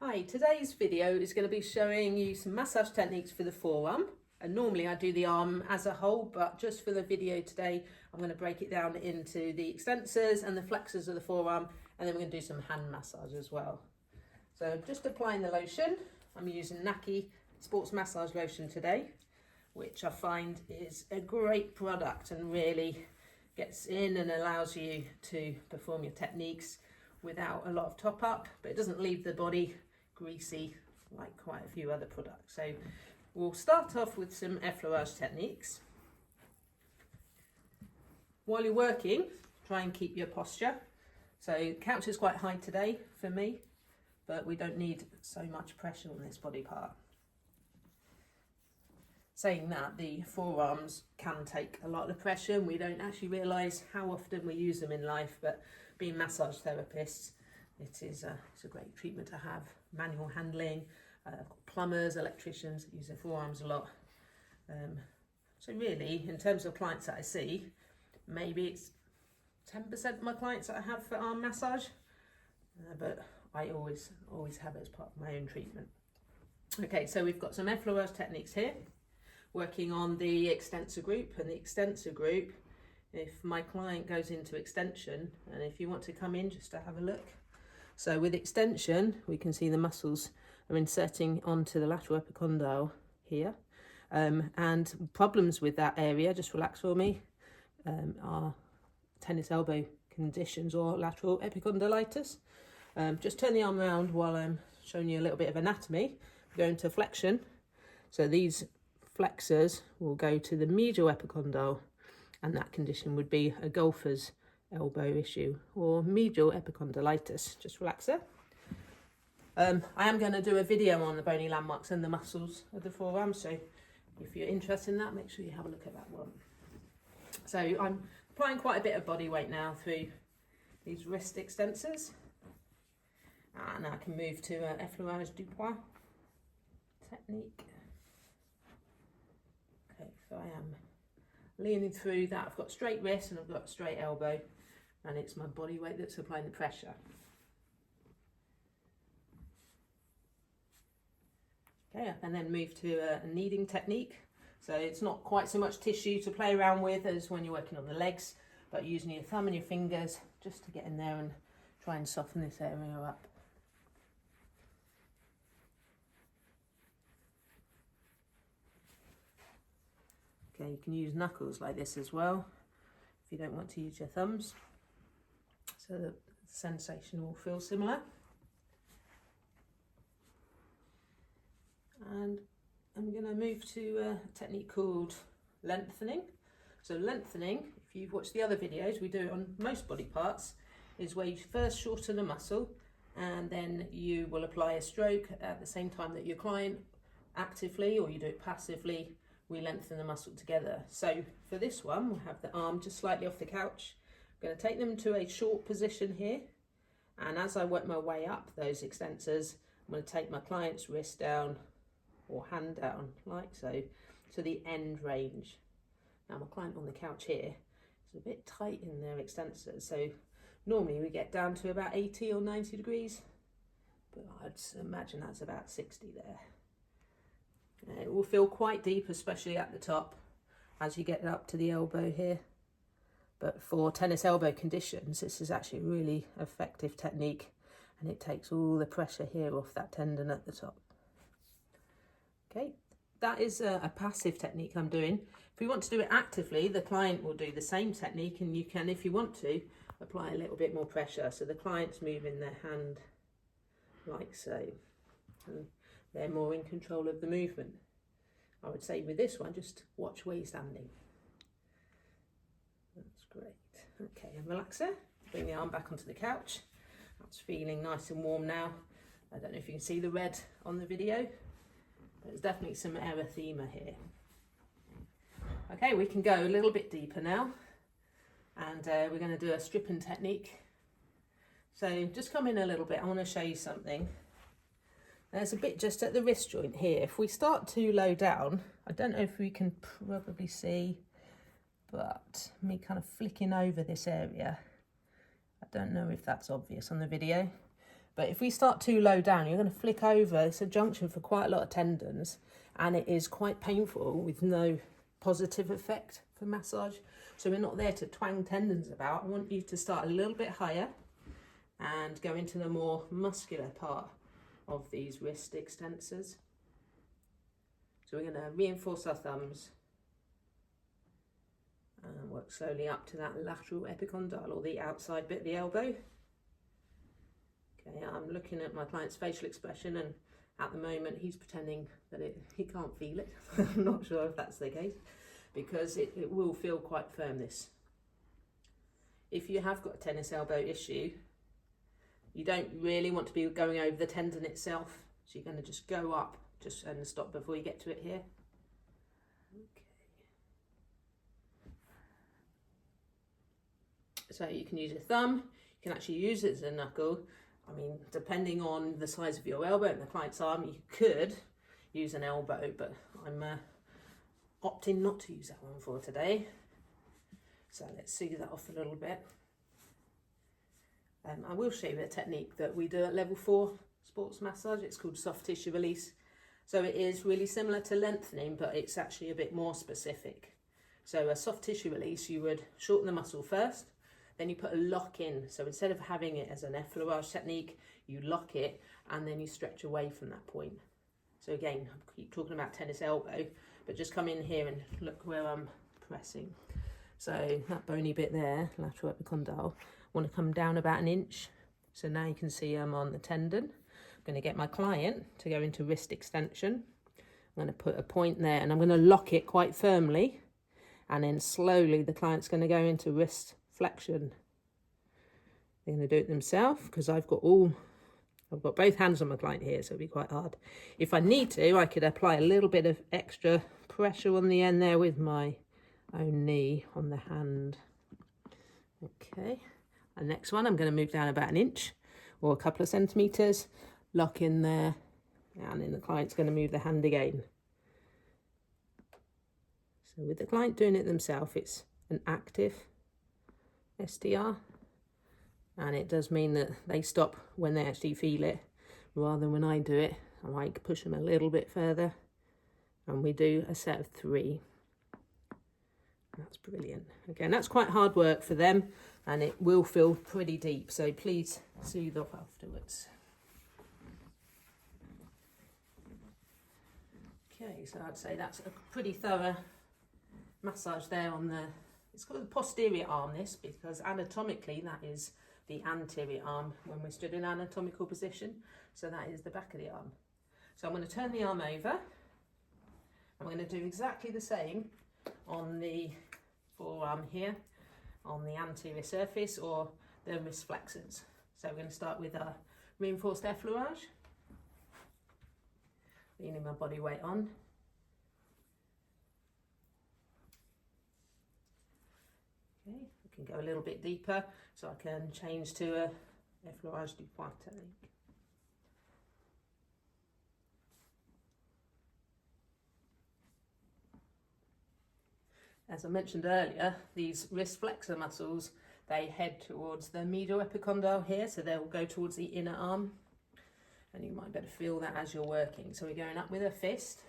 Hi, today's video is going to be showing you some massage techniques for the forearm. And normally I do the arm as a whole, but just for the video today, I'm going to break it down into the extensors and the flexors of the forearm, and then we're going to do some hand massage as well. So just applying the lotion. I'm using Naki Sports Massage Lotion today, which I find is a great product and really gets in and allows you to perform your techniques without a lot of top up, but it doesn't leave the body greasy like quite a few other products. So we'll start off with some effleurage techniques. While you're working, try and keep your posture. So couch is quite high today for me, but we don't need so much pressure on this body part. Saying that, the forearms can take a lot of pressure and we don't actually realise how often we use them in life, but being massage therapists, it's a great treatment to have. Manual handling, plumbers, electricians use their forearms a lot. So really, in terms of clients that I see, maybe it's 10% of my clients that I have for arm massage, but I always have it as part of my own treatment. Okay, so we've got some effleurage techniques here, working on the extensor group. And the extensor group, if my client goes into extension, and if you want to come in just to have a look. So with extension, we can see the muscles are inserting onto the lateral epicondyle here. And problems with that area, just relax for me, are tennis elbow conditions or lateral epicondylitis. Just turn the arm around while I'm showing you a little bit of anatomy. Go into flexion. So these flexors will go to the medial epicondyle, and that condition would be a golfer's elbow issue or medial epicondylitis. Just relax there. I am going to do a video on the bony landmarks and the muscles of the forearm, so if you're interested in that, make sure you have a look at that one. So I'm applying quite a bit of body weight now through these wrist extensors, and I can move to an effleurage du poing technique. Okay, so I am leaning through that. I've got straight wrist and I've got straight elbow, and it's my body weight that's applying the pressure. Okay, and then move to a kneading technique. So it's not quite so much tissue to play around with as when you're working on the legs, but using your thumb and your fingers just to get in there and try and soften this area up. Okay, you can use knuckles like this as well if you don't want to use your thumbs, so that the sensation will feel similar. And I'm going to move to a technique called lengthening. So lengthening, if you've watched the other videos, we do it on most body parts, is where you first shorten a muscle and then you will apply a stroke at the same time that your client actively, or you do it passively, we lengthen the muscle together. So for this one, we'll have the arm just slightly off the couch. I'm going to take them to a short position here, and as I work my way up those extensors, I'm going to take my client's wrist down or hand down like so to the end range. Now my client on the couch here is a bit tight in their extensors, so normally we get down to about 80 or 90 degrees, but I'd imagine that's about 60 there. It will feel quite deep, especially at the top as you get up to the elbow here. But for tennis elbow conditions, this is actually a really effective technique, and it takes all the pressure here off that tendon at the top. Okay, that is a passive technique I'm doing. If we want to do it actively, the client will do the same technique, and you can, if you want to, apply a little bit more pressure. So the client's moving their hand like so, and they're more in control of the movement. I would say with this one, just watch where you're standing. That's great. Okay, and relax there. Bring the arm back onto the couch. That's feeling nice and warm now. I don't know if you can see the red on the video, but there's definitely some erythema here. Okay, we can go a little bit deeper now, and we're going to do a stripping technique. So just come in a little bit. I want to show you something. There's a bit just at the wrist joint here. If we start too low down, I don't know if we can probably see, but me kind of flicking over this area, I don't know if that's obvious on the video, But if we start too low down, you're going to flick over. It's a junction for quite a lot of tendons, and it is quite painful with no positive effect for massage. So we're not there to twang tendons about. I want you to start a little bit higher and go into the more muscular part of these wrist extensors. So we're going to reinforce our thumbs and work slowly up to that lateral epicondyle, or the outside bit of the elbow. Okay, I'm looking at my client's facial expression, and at the moment he's pretending that he can't feel it. I'm not sure if that's the case, because it will feel quite firm, this. If you have got a tennis elbow issue, you don't really want to be going over the tendon itself, so you're going to just go up and stop before you get to it here. Okay. So you can use your thumb, you can actually use it as a knuckle. I mean, depending on the size of your elbow and the client's arm, you could use an elbow, but I'm opting not to use that one for today. So let's see that off a little bit. I will show you a technique that we do at level 4 sports massage. It's called soft tissue release. So it is really similar to lengthening, but it's actually a bit more specific. So a soft tissue release, you would shorten the muscle first, then you put a lock in. So instead of having it as an effleurage technique, you lock it and then you stretch away from that point. So again, I keep talking about tennis elbow, but just come in here and look where I'm pressing. So that bony bit there, lateral epicondyle, want to come down about 1 inch. So now you can see I'm on the tendon. I'm going to get my client to go into wrist extension. I'm going to put a point there and I'm going to lock it quite firmly, and then slowly the client's going to go into wrist flexion. They're going to do it themselves because I've got both hands on my client here, so it'll be quite hard. If I need to, I could apply a little bit of extra pressure on the end there with my own knee on the hand. Okay, and next one, I'm going to move down about 1 inch or a couple of centimetres, lock in there, and then the client's going to move the hand again. So with the client doing it themselves, it's an active STR, and it does mean that they stop when they actually feel it, rather than when I do it. I like push them a little bit further, and we do a set of 3. That's brilliant. Again, that's quite hard work for them, and it will feel pretty deep, so please soothe off afterwards. Okay, so I'd say that's a pretty thorough massage there on the, it's called the posterior arm, this, because anatomically that is the anterior arm when we're stood in anatomical position. So that is the back of the arm. So I'm going to turn the arm over. I'm going to do exactly the same on the forearm here, on the anterior surface or the wrist flexors. So we're going to start with a reinforced effleurage, leaning my body weight on. Okay, I can go a little bit deeper, so I can change to a effleurage du poing technique. As I mentioned earlier, these wrist flexor muscles, they head towards the medial epicondyle here, so they'll go towards the inner arm, and you might better feel that as you're working. So we're going up with a fist,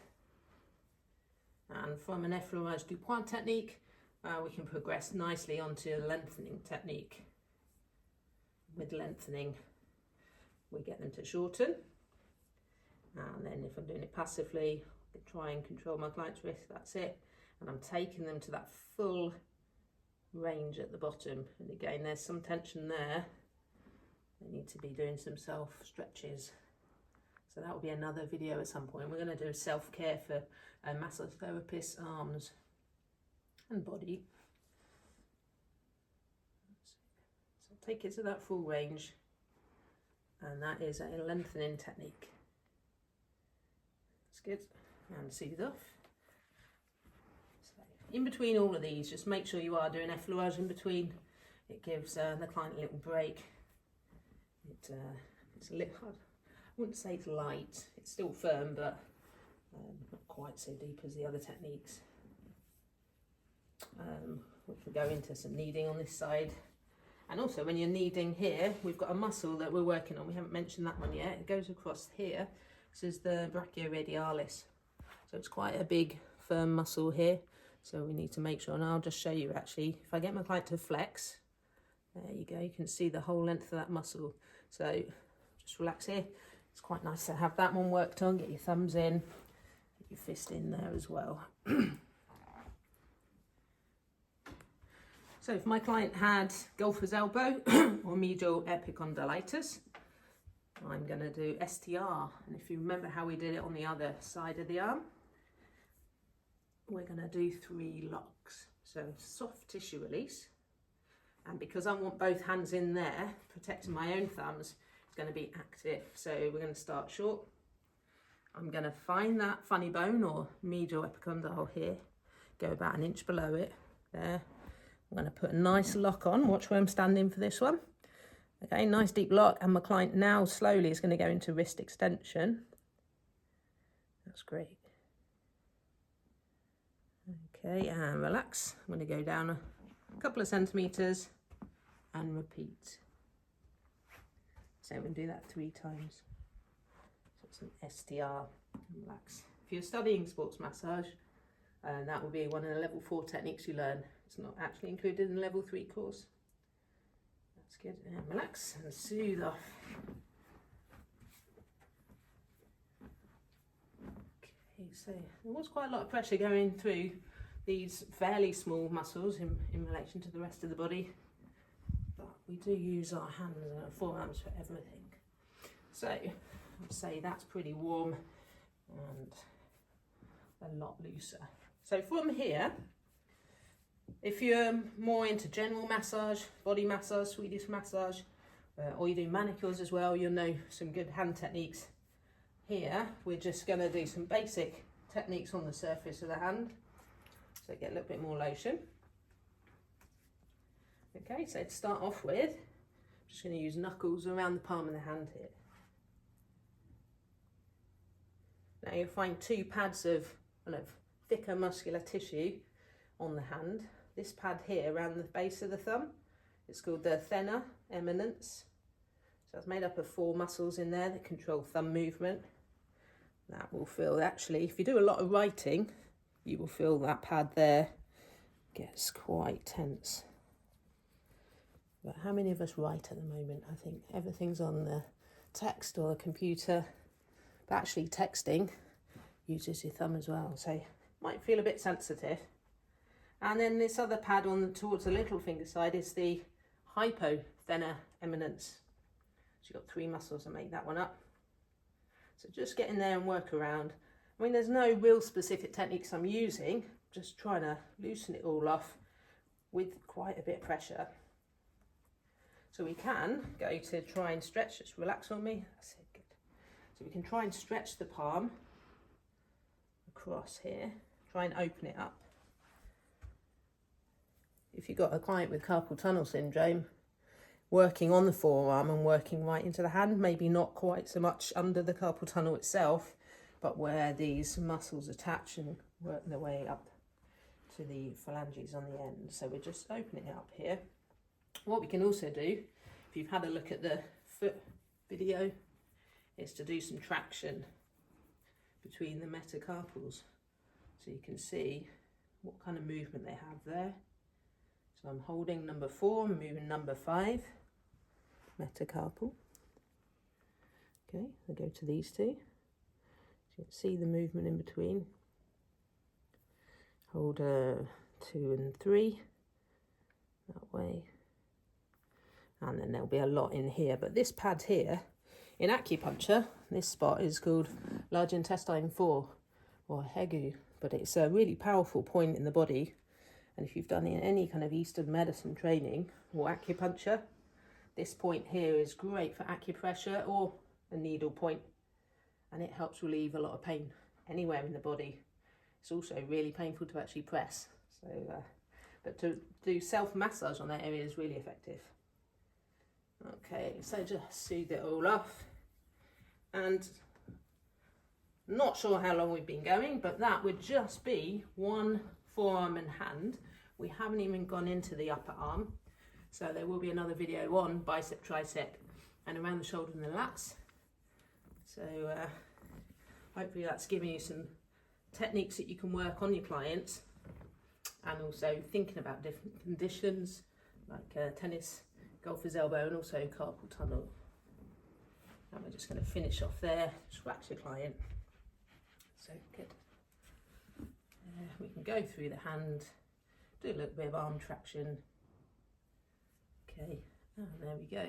and from an effleurage du poing technique, we can progress nicely onto a lengthening technique. With lengthening, we get them to shorten, and then if I'm doing it passively, I try and control my client's wrist, that's it, and I'm taking them to that full range at the bottom. And again, there's some tension there. They need to be doing some self stretches. So that will be another video at some point. We're going to do self-care for massage therapists' arms and body. So take it to that full range, and that is a lengthening technique. That's good. And soothe off. So in between all of these, just make sure you are doing effleurage in between. It gives the client a little break. It's a little hard. I wouldn't say it's light, it's still firm, but not quite so deep as the other techniques. We can go into some kneading on this side, And also when you're kneading here, we've got a muscle that we're working on. We haven't mentioned that one yet. It goes across here. This is the brachioradialis. So it's quite a big, firm muscle here. So we need to make sure, and I'll just show you actually, if I get my client to flex, there you go, you can see the whole length of that muscle. So just relax here. It's quite nice to have that one worked on. Get your thumbs in, get your fist in there as well. So if my client had golfer's elbow or medial epicondylitis, I'm going to do STR. And if you remember how we did it on the other side of the arm, we're going to do 3 locks. So soft tissue release. And because I want both hands in there, protecting my own thumbs, it's going to be active. So we're going to start short. I'm going to find that funny bone or medial epicondyle here, go about 1 inch below it, there. I'm going to put a nice lock on. Watch where I'm standing for this one. Okay, nice deep lock. And my client now slowly is going to go into wrist extension. That's great. Okay, and relax. I'm going to go down a couple of centimetres and repeat. So we'll do that 3 times. So it's an STR. Relax. If you're studying sports massage, that will be one of the level 4 techniques you learn. It's not actually included in the level 3 course. That's good. And relax and soothe off. Okay, so there was quite a lot of pressure going through these fairly small muscles in relation to the rest of the body. But we do use our hands and our forearms for everything. So I'd say that's pretty warm and a lot looser. So from here, if you're more into general massage, body massage, Swedish massage, or you do manicures as well, you'll know some good hand techniques. Here, we're just going to do some basic techniques on the surface of the hand. So get a little bit more lotion. Okay, so to start off with, I'm just going to use knuckles around the palm of the hand here. Now you'll find 2 pads of thicker muscular tissue on the hand. This pad here around the base of the thumb, it's called the thenar eminence. So it's made up of 4 muscles in there that control thumb movement. That will feel, actually, if you do a lot of writing, you will feel that pad there gets quite tense. But how many of us write at the moment? I think everything's on the text or the computer, but actually texting uses your thumb as well, so might feel a bit sensitive. And then this other pad on towards the little finger side is the hypothenar eminence. So you've got 3 muscles that make that one up. So just get in there and work around. I mean, there's no real specific techniques I'm using, just trying to loosen it all off with quite a bit of pressure. So we can go to try and stretch, just relax on me, that's it, good. So we can try and stretch the palm across here, try and open it up. If you've got a client with carpal tunnel syndrome, working on the forearm and working right into the hand, maybe not quite so much under the carpal tunnel itself, but where these muscles attach and work their way up to the phalanges on the end. So we're just opening it up here. What we can also do, if you've had a look at the foot video, is to do some traction between the metacarpals. So you can see what kind of movement they have there. So I'm holding number 4, I'm moving number 5, metacarpal. Okay, I go to these 2. So you can see the movement in between. Hold 2 and 3 that way. And then there'll be a lot in here. But this pad here, in acupuncture, this spot is called large intestine 4 or hegu. But it's a really powerful point in the body. And if you've done any kind of Eastern medicine training or acupuncture, this point here is great for acupressure or a needle point. And it helps relieve a lot of pain anywhere in the body. It's also really painful to actually press. So, but to do self-massage on that area is really effective. Okay, so just soothe it all off. And not sure how long we've been going, but that would just be one forearm and hand. We haven't even gone into the upper arm. So there will be another video on bicep, tricep and around the shoulder and the lats. So hopefully that's giving you some techniques that you can work on your clients, and also thinking about different conditions like tennis, golfer's elbow, and also carpal tunnel. And we're just going to finish off there, scratch the client. So good. We can go through the hand, do a little bit of arm traction. Okay, and there we go.